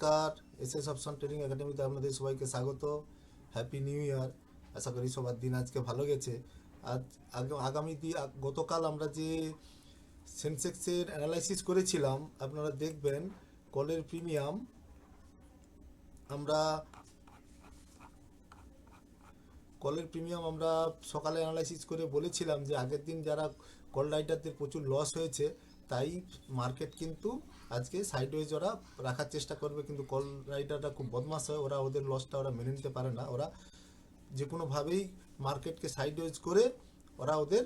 নমস্কার, SS option trading একাডেমিতে আপনাদের সবাইকে স্বাগত। Happy new year. আশা করি সবার দিন আজকে ভালো গেছে। আজ আগামী দিন গতকাল আমরা যে সেন্সেক্সের অ্যানালাইসিস করেছিলাম, আপনারা দেখবেন কলের প্রিমিয়াম আমরা সকালে অ্যানালাইসিস করে বলেছিলাম যে আগের দিন যারা কল রাইডারদের প্রচুর লস হয়েছে, তাই মার্কেট কিন্তু আজকে সাইডওয়েজ ওরা রাখার চেষ্টা করবে। কিন্তু কল রাইডাররা খুব বদমাশ হয়, ওরা ওদের লসটা ওরা মেনে নিতে পারে না। ওরা যে কোনোভাবেই মার্কেটকে সাইডওয়েজ করে ওরা ওদের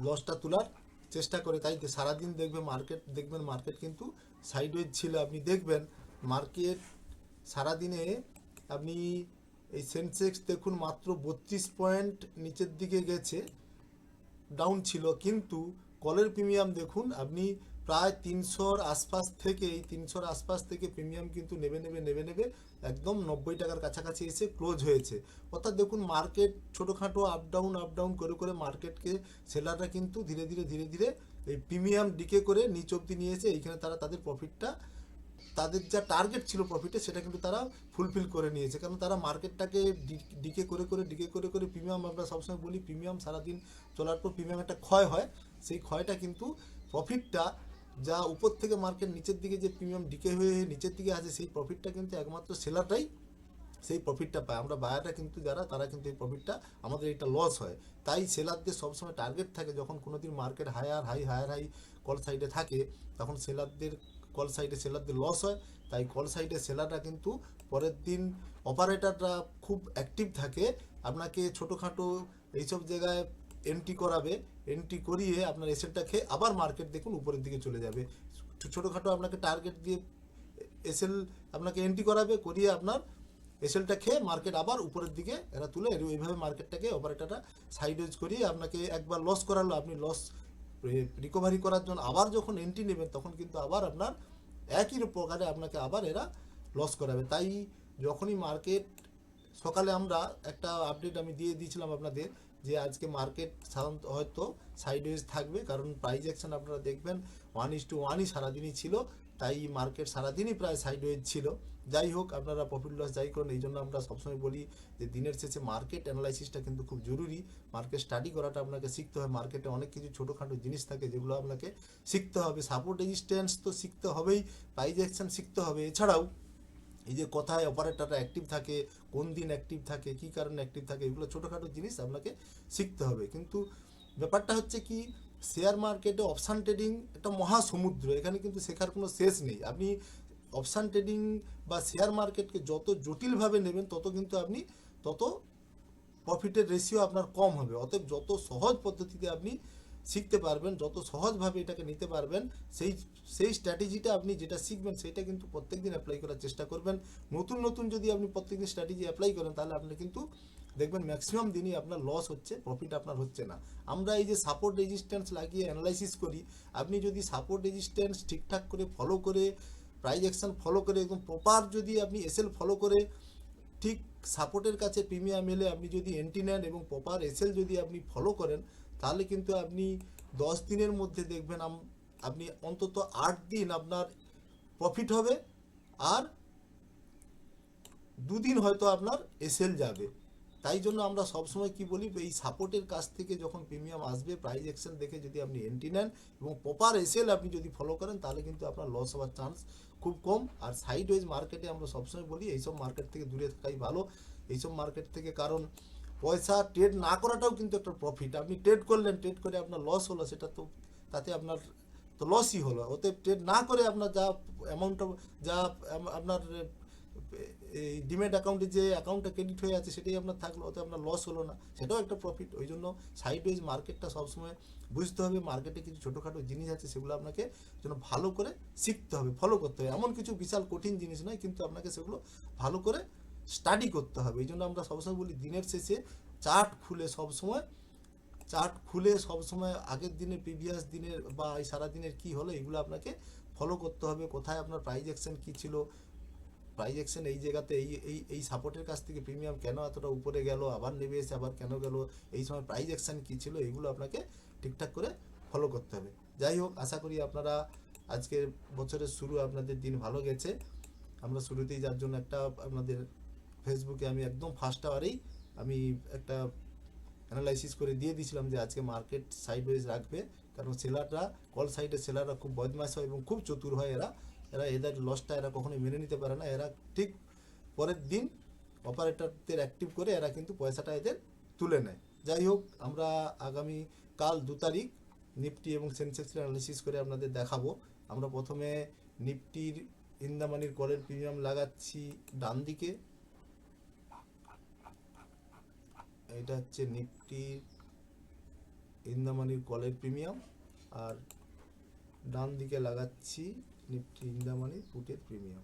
লসটা তোলার চেষ্টা করে। তাই সারাদিন দেখবেন মার্কেট কিন্তু সাইডওয়েজ ছিল। আপনি দেখবেন মার্কেট সারাদিনে আপনি এই সেন্সেক্স দেখুন মাত্র 32 পয়েন্ট নিচের দিকে গেছে, ডাউন ছিল। কিন্তু কলের প্রিমিয়াম দেখুন আপনি প্রায় 300-র আশপাশ থেকে প্রিমিয়াম কিন্তু নেবে একদম 90 টাকার কাছাকাছি এসে ক্লোজ হয়েছে। অর্থাৎ দেখুন মার্কেট ছোটোখাটো আপ ডাউন করে মার্কেটকে সেলাররা কিন্তু ধীরে ধীরে এই প্রিমিয়াম ডিকে করে নিচ অব্দি নিয়ে এসে এইখানে তারা তাদের প্রফিটটা, তাদের যা টার্গেট ছিল প্রফিটে, সেটা কিন্তু তারা ফুলফিল করে নিয়েছে। কারণ তারা মার্কেটটাকে ডিকে করে প্রিমিয়াম, আমরা সবসময় বলি প্রিমিয়াম সারাদিন চলার পর প্রিমিয়াম একটা ক্ষয় হয়। সেই ক্ষয়টা কিন্তু প্রফিটটা যা উপর থেকে মার্কেট নিচের দিকে যে প্রিমিয়াম ডিকে হয়ে নিচের দিকে আছে, সেই প্রফিটটা কিন্তু একমাত্র সেলারটাই সেই প্রফিটটা পায়। আমরা বায়াররা কিন্তু তারা কিন্তু এই প্রফিটটা, আমাদের এটা লস হয়। তাই সেলারদের সবসময় টার্গেট থাকে, যখন কোনো দিন মার্কেট হায়ার হাই কল সাইডে থাকে, তখন কল সাইডে সেলারদের লস হয়। তাই কল সাইডে সেলাররা কিন্তু পরের দিন, অপারেটররা খুব অ্যাক্টিভ থাকে, আপনাকে ছোটোখাটো এইসব জায়গায় এন্ট্রি করিয়ে আপনার এসেলটা খেয়ে আবার মার্কেট দেখুন উপরের দিকে চলে যাবে। ছোটোখাটো আপনাকে টার্গেট দিয়ে এসএল আপনাকে এন্ট্রি করিয়ে আপনার এসএলটা খেয়ে মার্কেট আবার উপরের দিকে এরা তুলে, এইভাবে মার্কেটটাকে অপারেটররা সাইডওয়েজ করিয়ে আপনাকে একবার লস করালো, আপনি লস রিকভারি করার জন্য আবার যখন এন্ট্রি নেবেন, তখন কিন্তু আবার আপনার একই প্রকারে আপনাকে আবার এরা লস করাবে। তাই যখনই মার্কেট, সকালে আমরা একটা আপডেট আমি দিয়ে দিয়েছিলাম আপনাদের যে আজকে মার্কেট সাধারণত হয়তো সাইডওয়েজ থাকবে, কারণ প্রাইস অ্যাকশন আপনারা দেখবেন 1:1ই সারাদিনই ছিল। তাই মার্কেট সারাদিনই প্রায় সাইডওয়েজ ছিল। যাই হোক, আপনারা প্রফিট লস যাই করুন, এই জন্য আমরা সবসময় বলি যে দিনের শেষে মার্কেট অ্যানালাইসিসটা কিন্তু খুব জরুরি। মার্কেট স্টাডি করাটা আপনাকে শিখতে হয়। মার্কেটে অনেক কিছু ছোটোখাটো জিনিস থাকে যেগুলো আপনাকে শিখতে হবে। সাপোর্ট রেজিস্ট্যান্স তো শিখতে হবেই, প্রাইস অ্যাকশন শিখতে হবে। এছাড়াও এই যে কোথায় অপারেটররা অ্যাক্টিভ থাকে, কোন দিন অ্যাক্টিভ থাকে, কী কারণে অ্যাক্টিভ থাকে, এগুলো ছোটোখাটো জিনিস আপনাকে শিখতে হবে। কিন্তু ব্যাপারটা হচ্ছে কি, শেয়ার মার্কেটে অপশান ট্রেডিং একটা মহাসমুদ্র, এখানে কিন্তু শেখার কোনো শেষ নেই। আপনি অপশান ট্রেডিং বা শেয়ার মার্কেটকে যত জটিলভাবে নেবেন, তত প্রফিটের রেশিও আপনার কম হবে। অতএব যত সহজ পদ্ধতিতে আপনি শিখতে পারবেন, যত সহজভাবে এটাকে নিতে পারবেন, সেই সেই স্ট্র্যাটেজিটা আপনি যেটা শিখবেন সেটা কিন্তু প্রত্যেকদিন অ্যাপ্লাই করার চেষ্টা করবেন। নতুন যদি আপনি প্রত্যেকদিন স্ট্র্যাটেজি অ্যাপ্লাই করেন, তাহলে আপনি কিন্তু দেখবেন ম্যাক্সিমাম দিনই আপনার লস হচ্ছে, প্রফিট আপনার হচ্ছে না। আমরা এই যে সাপোর্ট রেজিস্ট্যান্স লাগিয়ে অ্যানালাইসিস করি, আপনি যদি সাপোর্ট রেজিস্ট্যান্স ঠিকঠাক করে ফলো করে, প্রাইস অ্যাকশন ফলো করে, একদম প্রপার যদি আপনি এসএল ফলো করে, ঠিক সাপোর্টের কাছে প্রিমিয়াম এলে আপনি যদি এন্ট্রি নেন এবং প্রপার এসএল যদি আপনি ফলো করেন, তাহলে কিন্তু আপনি 10 দিনের মধ্যে দেখবেন আপনি অন্তত 8 দিন আপনার প্রফিট হবে, আর 2 দিন হয়তো আপনার এসএল যাবে। তাই জন্য আমরা সবসময় কি বলি, এই সাপোর্টের কাছ থেকে যখন প্রিমিয়াম আসবে, প্রাইস অ্যাকশন দেখে যদি আপনি এন্ট্রি নেন এবং প্রপার এসএল আপনি যদি ফলো করেন, তাহলে কিন্তু আপনার লস হওয়ার চান্স খুব কম। আর সাইডওয়েজ মার্কেটে আমরা সবসময় বলি এইসব মার্কেট থেকে দূরে থাকাই ভালো। এইসব মার্কেট থেকে, কারণ পয়সা ট্রেড না করাটাও কিন্তু একটা প্রফিট। আপনি ট্রেড করে আপনার লস হলো, সেটা তো তাতে আপনার তো লসই হলো। অতএব ট্রেড না করে আপনার যা অ্যামাউন্টটা, যা আপনার এই ডিমেট অ্যাকাউন্টে যে অ্যাকাউন্টটা ক্রেডিট হয়ে আছে সেটাই আপনার থাকলো, ওতে আপনার লস হলো না, সেটাও একটা প্রফিট। ওই জন্য সাইডওয়েজ মার্কেটটা সবসময় বুঝতে হবে। মার্কেটে কিছু ছোটোখাটো জিনিস আছে, সেগুলো আপনাকে যেন ভালো করে শিখতে হবে, ফলো করতে হবে। এমন কিছু বিশাল কঠিন জিনিস নয়, কিন্তু আপনাকে সেগুলো ভালো করে স্টাডি করতে হবে। এই জন্য আমরা সবসময় বলি দিনের শেষে চার্ট খুলে সবসময় আগের দিনের, প্রিভিয়াস দিনের বা এই সারাদিনের কী হলো, এগুলো আপনাকে ফলো করতে হবে। কোথায় আপনার প্রাইস অ্যাকশন কী ছিল, প্রাইস অ্যাকশন এই জায়গাতে এই সাপোর্টের কাছ থেকে প্রিমিয়াম কেন এতটা উপরে গেল, আবার নেমে এসে আবার কেন গেল, এই সময় প্রাইস অ্যাকশন কী ছিল, এগুলো আপনাকে ঠিকঠাক করে ফলো করতে হবে। যাই হোক, আশা করি আপনারা আজকের বছরের শুরু আপনাদের দিন ভালো গেছে। আমরা শুরুতেই যার জন্য একটা আপনাদের ফেসবুকে আমি একদম ফার্স্ট আওয়ারেই আমি একটা অ্যানালাইসিস করে দিয়ে দিয়েছিলাম যে আজকে মার্কেট সাইডওয়েজ রাখবে, কারণ সেলাররা কল সাইডে সেলাররা খুব বদমাশ হয় এবং খুব চতুর হয়। এরা এরা এদের লসটা এরা কখনোই মেনে নিতে পারে না। এরা ঠিক পরের দিন অপারেটরদের অ্যাক্টিভ করে এরা কিন্তু পয়সাটা এদের তুলে নেয়। যাই হোক, আমরা আগামী কাল 2 তারিখ নিফটি এবং সেন্সেক্সের অ্যানালিসিস করে আপনাদের দেখাবো। আমরা প্রথমে নিফটির ইন দ্য মানির কলের প্রিমিয়াম লাগাচ্ছি ডান দিকে। এটা হচ্ছে নিফটির ইন দ্য মানির কলের প্রিমিয়াম, আর ডান দিকে লাগাচ্ছি নিফটি ইন দ্য মানির পুটের প্রিমিয়াম।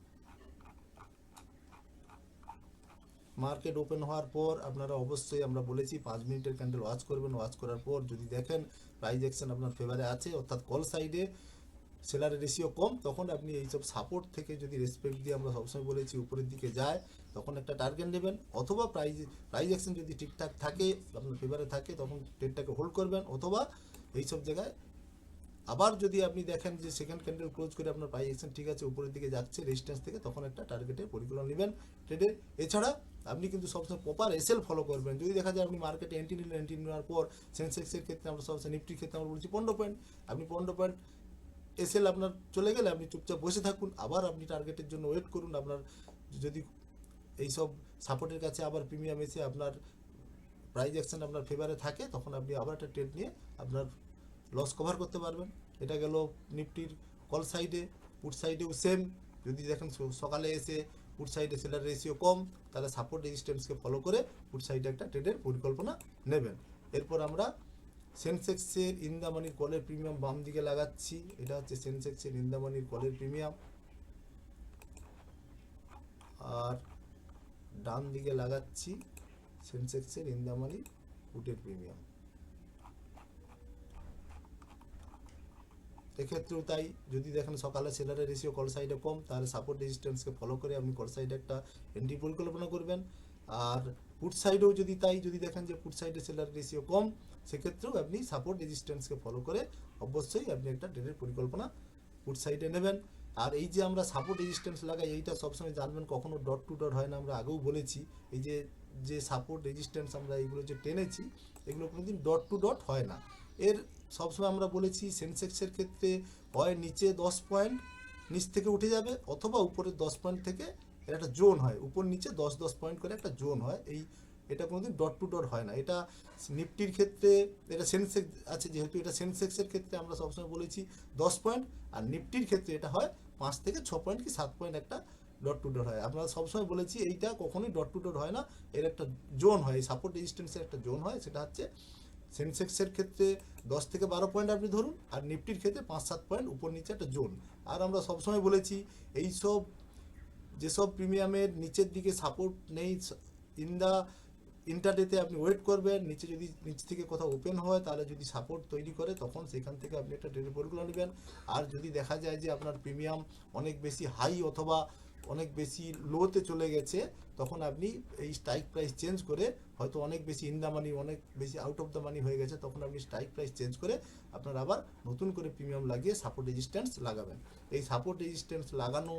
মার্কেট ওপেন হওয়ার পর আপনারা অবশ্যই, আমরা বলেছি 5 মিনিটের ক্যান্ডেল ওয়াচ করবেন। ওয়াচ করার পর যদি দেখেন প্রাইস অ্যাকশন আপনার ফেভারে আছে, অর্থাৎ কল সাইডে সেলারের রেশিও কম, তখন আপনি এইসব সাপোর্ট থেকে যদি রেসপেক্ট দিয়ে, আমরা সবসময় বলেছি উপরের দিকে যায়, তখন একটা টার্গেট নেবেন। অথবা প্রাইস অ্যাকশন যদি ঠিকঠাক থাকে, আপনার ফেভারে থাকে, তখন ট্রেডটাকে হোল্ড করবেন। অথবা এইসব জায়গায় আবার যদি আপনি দেখেন যে সেকেন্ড ক্যান্ডেল ক্লোজ করে আপনার প্রাইস অ্যাকশন ঠিক আছে, উপরের দিকে যাচ্ছে রেজিস্ট্যান্স থেকে, তখন একটা টার্গেটের পরিকল্পনা নেবেন ট্রেডের। এছাড়া আপনি কিন্তু সবসময় প্রপার এসএল ফলো করবেন। যদি দেখা যায় আপনি মার্কেটে এন্ট্রি নিলেন, এন্ট্রি নেওয়ার পর সেন্সেক্সের ক্ষেত্রে আমরা সবসময়, নিফটির ক্ষেত্রে আমরা বলছি 15 পয়েন্ট, আপনি 15 পয়েন্ট এসএল আপনার চলে গেলে আপনি চুপচাপ বসে থাকুন, আবার আপনি টার্গেটের জন্য ওয়েট করুন। আপনার যদি এইসব সাপোর্টের কাছে আবার প্রিমিয়াম এসে আপনার প্রাইস অ্যাকশন আপনার ফেভারে থাকে, তখন আপনি আবার একটা ট্রেড নিয়ে আপনার লস কভার করতে পারবেন। এটা গেল নিফটির কল সাইডে। পুট সাইডেও সেম, যদি দেখেন সকালে এসে পুট সাইডে সেলার রেশিও কম, তাহলে সাপোর্ট রেজিস্ট্যান্সকে ফলো করে পুট সাইডে একটা ট্রেডের পরিকল্পনা নেবেন। এরপর আমরা সেন্সেক্সের ইন দ্য মানির কলের প্রিমিয়াম বাম দিকে লাগাচ্ছি। এটা হচ্ছে সেন্সেক্সের ইন দ্য মানির কলের প্রিমিয়াম, আর ডান দিকে লাগাচ্ছি সেন্সেক্সের ইন দ্য মানি পুটের প্রিমিয়াম। এক্ষেত্রেও তাই, যদি দেখেন সকালে সেলারের রেশিও কল সাইডে কম, তাহলে সাপোর্ট রেজিস্ট্যান্সকে ফলো করে আপনি কল সাইডে একটা এন্ট্রি পরিকল্পনা করবেন। আর পুট সাইডেও যদি তাই, যদি দেখেন যে পুট সাইডে সেলার রেশিও কম, সেক্ষেত্রেও আপনি সাপোর্ট রেজিস্ট্যান্সকে ফলো করে অবশ্যই আপনি একটা ট্রেডের পরিকল্পনা পুট সাইডে নেবেন। আর এই যে আমরা সাপোর্ট রেজিস্ট্যান্স লাগাই, এইটা সবসময় জানবেন কখনো ডট টু ডট হয় না। আমরা আগেও বলেছি এই যে যে সাপোর্ট রেজিস্ট্যান্স আমরা এইগুলো যে টেনেছি, এগুলো কোনোদিন ডট টু ডট হয় না। এর সবসময় আমরা বলেছি সেন্সেক্সের ক্ষেত্রে হয় নিচে 10 পয়েন্ট নিচ থেকে উঠে যাবে, অথবা উপরে 10 পয়েন্ট থেকে এর একটা জোন হয়, উপর নিচে 10 পয়েন্ট করে একটা জোন হয়। এটা কোনোদিন ডট টু ডট হয় না। এটা নিফটির ক্ষেত্রে, এটা সেন্সেক্স আছে যেহেতু, এটা সেন্সেক্সের ক্ষেত্রে আমরা সবসময় বলেছি 10 পয়েন্ট, আর নিফটির ক্ষেত্রে এটা হয় 5 থেকে 6 পয়েন্ট কি 7 পয়েন্ট একটা ডট টু ডট হয়। আমরা সবসময় বলেছি এইটা কখনোই ডট টু ডট হয় না, এর একটা জোন হয়, সাপোর্ট রেজিস্ট্যান্সের একটা জোন হয়। সেটা হচ্ছে সেন্সেক্সের ক্ষেত্রে 10 থেকে 12 পয়েন্ট আপনি ধরুন, আর নিফটির ক্ষেত্রে 5-7 পয়েন্ট উপর নিচে একটা জোন। আর আমরা সবসময় বলেছি এইসব যেসব প্রিমিয়ামের নিচের দিকে সাপোর্ট নেই, ইন দ্য ইন্টারডেতে আপনি ওয়েট করবেন। নিচে যদি নিচ থেকে কোথাও ওপেন হয়, তাহলে যদি সাপোর্ট তৈরি করে, তখন সেখান থেকে আপনি একটা ট্রেডের পরিকল্পনা নেবেন। আর যদি দেখা যায় যে আপনার প্রিমিয়াম অনেক বেশি হাই অথবা অনেক বেশি লোতে চলে গেছে, তখন আপনি এই স্ট্রাইক প্রাইস চেঞ্জ করে, হয়তো অনেক বেশি ইন দ্য মানি, অনেক বেশি আউট অফ দ্য মানি হয়ে গেছে, তখন আপনি স্ট্রাইক প্রাইস চেঞ্জ করে আপনার আবার নতুন করে প্রিমিয়াম লাগিয়ে সাপোর্ট রেজিস্ট্যান্স লাগাবেন। এই সাপোর্ট রেজিস্ট্যান্স লাগানো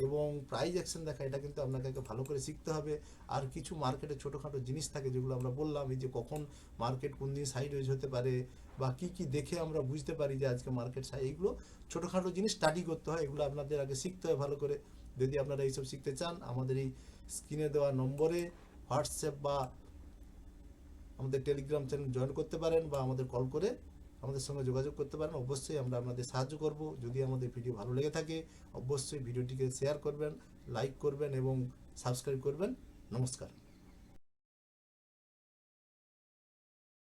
এবং প্রাইস অ্যাকশন দেখা, এটা কিন্তু আপনাকে ভালো করে শিখতে হবে। আর কিছু মার্কেটে ছোটোখাটো জিনিস থাকে যেগুলো আমরা বললাম, এই যে কখন মার্কেট কোন দিন সাইডওয়েজ হতে পারে, বা কি কি দেখে আমরা বুঝতে পারি যে আজকে মার্কেট সাইড, এইগুলো ছোটোখাটো জিনিস স্টাডি করতে হয়, এগুলো আপনাদের আগে শিখতে হয় ভালো করে। যদি আপনারা এইসব শিখতে চান, আমাদের এই স্ক্রিনে দেওয়া নম্বরে হোয়াটসঅ্যাপ বা আমাদের টেলিগ্রাম চ্যানেল জয়েন করতে পারেন, বা আমাদের কল করে আমাদের সঙ্গে যোগাযোগ করতে পারেন। অবশ্যই আমরা আপনাদের সাহায্য করব। যদি আমাদের ভিডিও ভালো লেগে থাকে, অবশ্যই ভিডিওটিকে শেয়ার করবেন, লাইক করবেন এবং সাবস্ক্রাইব করবেন। নমস্কার।